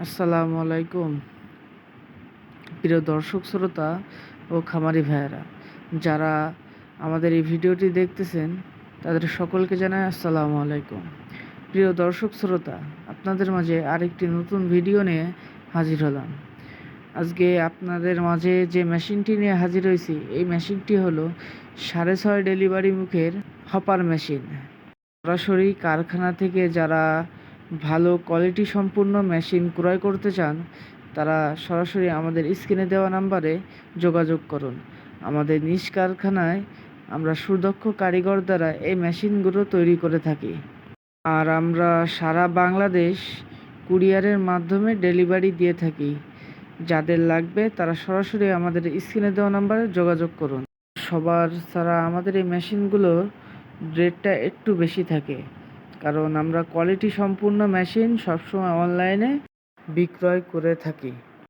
আসসালামু আলাইকুম প্রিয় দর্শক শ্রোতা ও খামারি ভাইয়েরা, যারা আমাদের এই ভিডিওটি দেখতেছেন তাদের সকলকে জানাই আসসালামু আলাইকুম। প্রিয় দর্শক শ্রোতা, আপনাদের মাঝে আরেকটি নতুন ভিডিও নিয়ে হাজির হলাম। আজকে আপনাদের মাঝে যে মেশিনটি নিয়ে হাজির হয়েছি, এই মেশিনটি হলো 6.5 ডেলিভারি মুখের হপার মেশিন। সরাসরি কারখানা থেকে যারা ভালো কোয়ালিটি সম্পূর্ণ মেশিন ক্রয় করতে চান, তারা সরাসরি আমাদের স্ক্রিনে দেওয়া নাম্বারে যোগাযোগ করুন। আমাদের নিজ কারখানায় আমরা সুদক্ষ কারিগর দ্বারা এই মেশিনগুলো তৈরি করে থাকি, আর আমরা সারা বাংলাদেশ কুরিয়ারের মাধ্যমে ডেলিভারি দিয়ে থাকি। যাদের লাগবে তারা সরাসরি আমাদের স্ক্রিনে দেওয়া নাম্বারে যোগাযোগ করুন। সবার ছাড়া আমাদের এই মেশিনগুলোর রেটটা একটু বেশি থাকে, কারণ আমরা কোয়ালিটি সম্পূর্ণ মেশিন সবসময় অনলাইনে বিক্রয় করে থাকি।